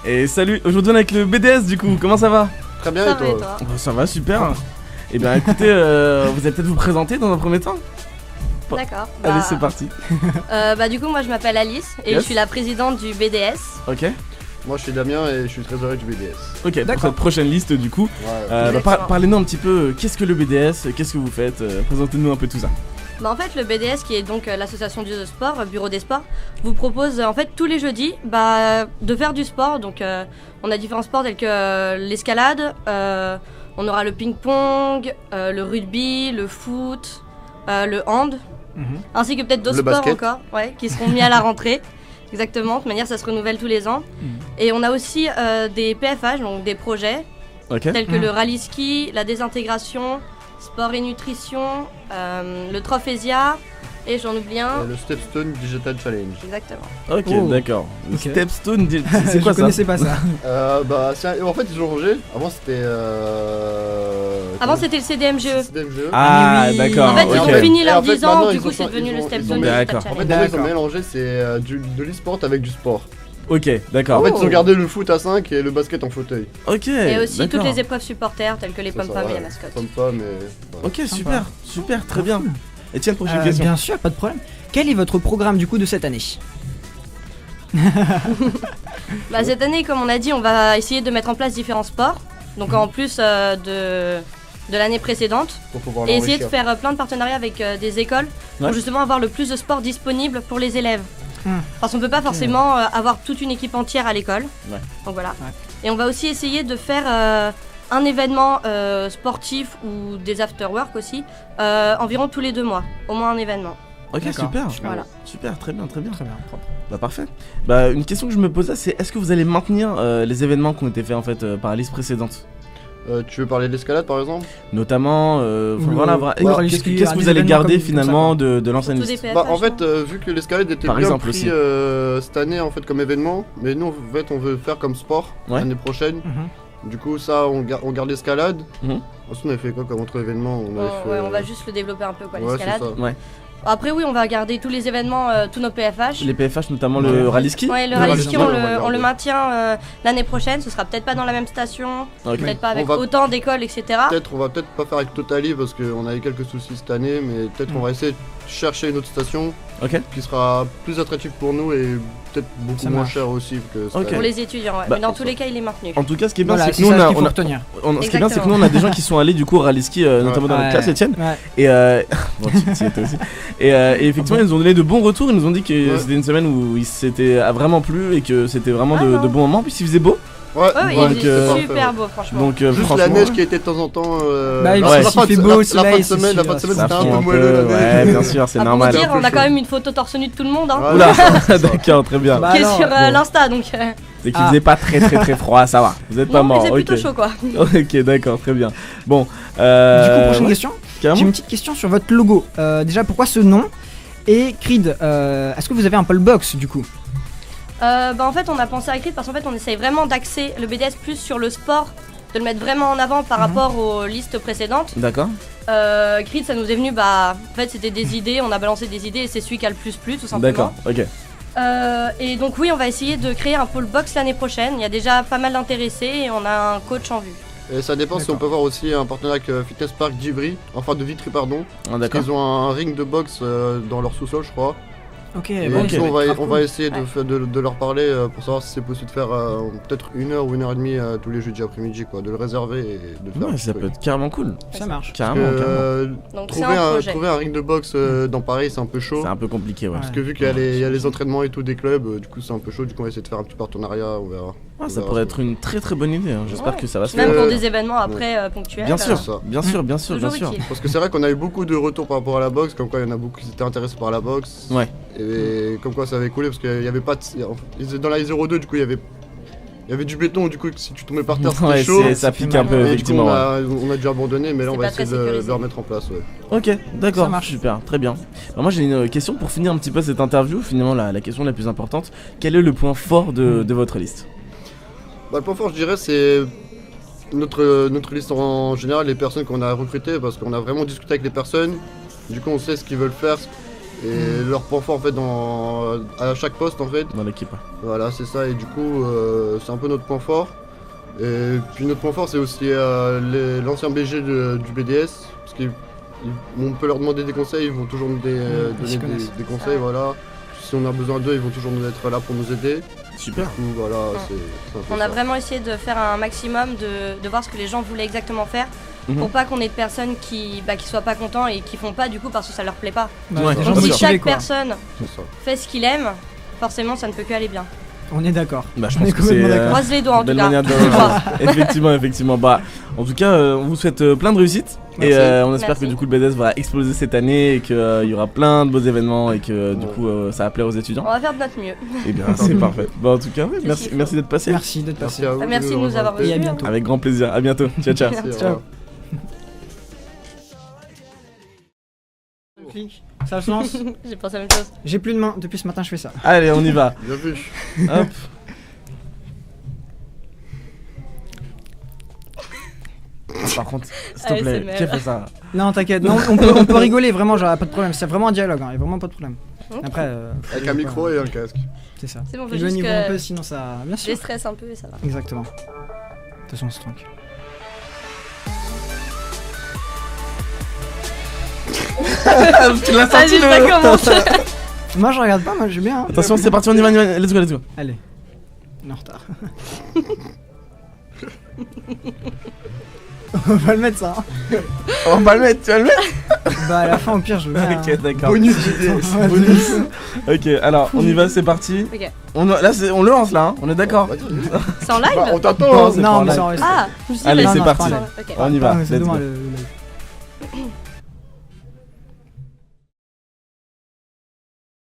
Et salut, aujourd'hui on est avec le BDS du coup, comment ça va? Très bien, et toi? Ça va, super. Et bien écoutez, vous allez peut-être vous présenter dans un premier temps? D'accord. Allez, c'est parti. Du coup, moi je m'appelle Alice et je suis la présidente du BDS. Ok. Moi je suis Damien et je suis trésorier du BDS. Ok, pour cette prochaine liste du coup, parlez-nous un petit peu, qu'est-ce que le BDS, qu'est-ce que vous faites, présentez-nous un peu tout ça. En fait, le BDS, qui est donc l'association du sport, Bureau des sports, vous propose en fait tous les jeudis de faire du sport. Donc on a différents sports tels que l'escalade, on aura le ping-pong, le rugby, le foot, le hand, ainsi que peut-être d'autres sports encore, qui seront mis à la rentrée. Exactement, de toute manière ça se renouvelle tous les ans. Et on a aussi des PFH, donc des projets, tels que le rallye ski, la désintégration, sport et nutrition, le Trophésia, et j'en oublie un. Le Stepstone Digital Challenge. Exactement. Ok, d'accord. Le Stepstone, c'est quoi ça? Je connaissais pas ça. En fait ils ont changé, avant c'était... Avant c'était le CDMGE. Ah oui. d'accord. En fait ils ont fini leurs 10 ans, du coup ils c'est ont- devenu ils le ont- Stepstone ils ont- Digital D'accord. En Challenge. fait ils ont mélangé, c'est de l'e-sport avec du sport. Ok, d'accord. En fait ils ont gardé le foot à 5 et le basket en fauteuil. Ok. Et aussi d'accord. toutes les épreuves supporters telles que les pommes-pommes et la mascotte. Pom-pom et... Ok, super, très bien. Etienne, prochaine Euh, question. bien sûr, pas de problème. Quel est votre programme du coup de cette année? Cette année, comme on a dit, on va essayer de mettre en place différents sports. Donc en plus de l'année précédente. Pour pouvoir Et essayer de l'enrichir. faire plein de partenariats avec des écoles pour justement avoir le plus de sports disponibles pour les élèves. Parce qu'on peut pas forcément avoir toute une équipe entière à l'école. Ouais. Donc voilà. Ouais. Et on va aussi essayer de faire un événement sportif ou des after-work aussi, environ tous les 2 mois. Au moins un événement. Ok, D'accord. super. Voilà. Super, très bien. Très bien, propre. Bah parfait. Une question que je me posais, c'est est-ce que vous allez maintenir les événements qui ont été faits en fait par la liste précédente? Tu veux parler de l'escalade par exemple? Notamment, qu'est-ce que un vous allez événement garder comme finalement de l'ancienne Surtout liste? des PFH, En fait, non vu que l'escalade était Par bien exemple pris aussi. cette année en fait comme événement, mais nous en fait on veut faire comme sport Ouais. l'année prochaine. Du coup ça on garde l'escalade. Mhm. Ensuite on avait fait quoi comme autre événement? on va juste le développer un peu, quoi, Ouais, l'escalade. c'est ça. Ouais. Après oui, on va garder tous les événements, tous nos PFH. Les PFH, notamment le rallye ski? Ouais, le Ouais, rallye rallye ski, ski, on on va le garder. maintient l'année prochaine. Ce sera peut-être pas dans la même station, Ok. peut-être pas avec On va- autant d'écoles, etc. On va peut-être pas faire avec Totally parce qu'on a eu quelques soucis cette année, mais peut-être on va essayer de chercher une autre station Ok. qui sera plus attractive pour nous et peut-être beaucoup Ça moins marche. cher aussi que cette Ok. année. Pour les étudiants, ouais. Bah, Mais dans tous les cas, il est maintenu. En tout cas, ce qui est bien, Voilà, c'est que nous, ça qu'il faut on a, retenir. ce qui est bien, c'est que nous, on a des gens qui sont allés du coup au rallye ski, notamment dans notre classe, Etienne. Ouais. Et bon, tu y étais aussi. Et effectivement, ils nous ont donné de bons retours. Ils nous ont dit que Ouais. c'était une semaine où il s'était vraiment plu et que c'était vraiment Ah, non. de bons moments. Puis il faisait beau. Ouais, Ouais, il Donc, est super beau, franchement. Donc juste franchement, la neige qui était de temps en temps. Bah, ouais. s'il fait beau, le soleil, la fin de c'est semaine sûr, c'était ça un fond peu un moelleux la peu. neige. Ouais, bien sûr, c'est Ah, pour normal. vous dire, on a chaud. quand même une photo torse nu de tout le monde, hein, Ouais. Oula, d'accord, très bien. Bah, qui est alors, sur bon. l'Insta, donc C'est qu'il faisait pas très froid, ça va. Vous êtes pas non, mais mort. c'est plutôt Ok. chaud, quoi. Ok, d'accord, très bien. Bon. Du coup, prochaine ouais, question. carrément. J'ai une petite question sur votre logo. Déjà, pourquoi ce nom? Et Creed, est-ce que vous avez un pole box du coup? En fait, on a pensé à Creed parce qu'en fait, on essaye vraiment d'axer le BDS plus sur le sport, de le mettre vraiment en avant par rapport aux listes précédentes. D'accord. Creed, ça nous est venu, en fait, c'était des idées, on a balancé des idées et c'est celui qui a le plus plu, tout simplement. D'accord, ok. Et donc, oui, on va essayer de créer un pole box l'année prochaine. Il y a déjà pas mal d'intéressés et on a un coach en vue. Et ça dépend si on D'accord. peut voir aussi un partenariat avec Fitness Park d'Ivry, enfin de Vitry pardon. Ah, d'accord. Ils ont un ring de boxe dans leur sous-sol je crois. Ok, Et bon, du coup, on va essayer Ouais. de leur parler pour savoir si c'est possible de faire peut-être 1 heure ou 1 heure et demie tous les jeudis après-midi quoi, de le réserver et de le faire. Ouais, ça peut être carrément cool. ça marche. Carrément, carrément. Donc, c'est Trouver un projet. trouver un ring de boxe dans Paris c'est un peu chaud. C'est un peu compliqué, ouais. Parce que vu qu'il y a les entraînements et tout des clubs, du coup c'est un peu chaud, du coup on va essayer de faire un petit partenariat, on verra. Ah, ça On pourrait verra. être une très bonne idée. Hein. J'espère Ouais. que ça va se Même faire. pour des événements après ponctuels. Bien sûr, ça. bien sûr, bien sûr, bien Toujours sûr. utile. Parce que c'est vrai qu'on a eu beaucoup de retours par rapport à la boxe, comme quoi il y en a beaucoup qui s'étaient intéressés par la boxe. Ouais. Et comme quoi ça avait coulé parce qu'il y avait pas de... Dans la 02 du coup il y avait du béton, du coup si tu tombais par terre c'était Ouais, chaud. ça pique un peu, Et du coup, effectivement. on Ouais. a dû abandonner, mais là on C'est va pas très essayer de sécurisé. le remettre en place. Ouais. Ok, d'accord, Ça marche. super, très bien. Alors moi j'ai une question pour finir un petit peu cette interview, finalement la question la plus importante. Quel est le point fort de votre liste? Bah, le point fort je dirais c'est notre liste en général, les personnes qu'on a recrutées, parce qu'on a vraiment discuté avec les personnes. Du coup on sait ce qu'ils veulent faire Et leur point fort en fait à chaque poste en fait. Dans l'équipe. Voilà, c'est ça, et du coup, c'est un peu notre point fort. Et puis notre point fort, c'est aussi l'ancien BG du BDS, parce qu'on peut leur demander des conseils, ils vont toujours nous donner des conseils, voilà. Si on a besoin d'eux, ils vont toujours nous être là pour nous aider. Super. Du coup, voilà, c'est un peu On a ça. vraiment essayé de faire un maximum, de voir ce que les gens voulaient exactement faire, pour pas qu'on ait de personnes qui soient pas contents et qui font pas du coup parce que ça leur plaît pas. Ouais, les gens bien Si sûr. motivés, chaque quoi. personne C'est ça. fait ce qu'il aime, forcément ça ne peut que aller bien. On est d'accord. Bah, je On est pense que c'est complètement d'accord. Croise les doigts en tout belle cas. manière de effectivement. Bah, en tout cas, on vous souhaite plein de réussite. Merci. Et on espère Merci. que du coup le BDS va exploser cette année et qu'il y aura plein de beaux événements et que du coup ça va plaire aux étudiants. On va faire de notre mieux. Et bien, c'est parfait. Bah, en tout cas, ouais, C'est merci, ce qu'il merci d'être passé. Merci d'être passé. Merci à vous. Merci de nous avoir Et à reçus. bientôt. Avec grand plaisir. À bientôt. Ciao, ciao. Merci, Ciao. au revoir. Ça se lance. J'ai pensé à la même chose. J'ai plus de main. Depuis ce matin, je fais ça. Allez, on y va. Bien vu. Hop. Par contre, s'il te Allez, plaît, c'est merde. qui a fait ça? Non, t'inquiète. Non, on peut rigoler vraiment. Genre, pas de problème. C'est vraiment un dialogue. Il y a vraiment pas de problème. Ok. Après, Avec un micro et un casque. c'est ça. C'est bon, faut juste Éloignez-vous un peu, que sinon ça. Bien je sûr. stresse un peu et ça va. Exactement. De toute façon, on se tranquille. Tu l'as Vas-y, ça commence. Moi, je regarde pas. Moi, j'aime bien. Hein. Attention, c'est parti, on y va, let's go, let's go. Allez. On est en retard. On va le mettre ça. Hein. On va le mettre, tu vas le mettre? Bah, à la fin, au pire, je le mets. Ok, d'accord. Bonus BDS. Ouais, Bonus. Ok, alors on y va, c'est parti. Ok. On le lance là, hein, on est d'accord? Vas-y. C'est en live Bah, on Non, t'attend. c'est Non, pas mais en ça live. reste. Ah, je me suis dit, Allez, vas-y, c'est non, parti. c'est pas en live. Ok. On y va, Ah, mais c'est let's demain go. le live.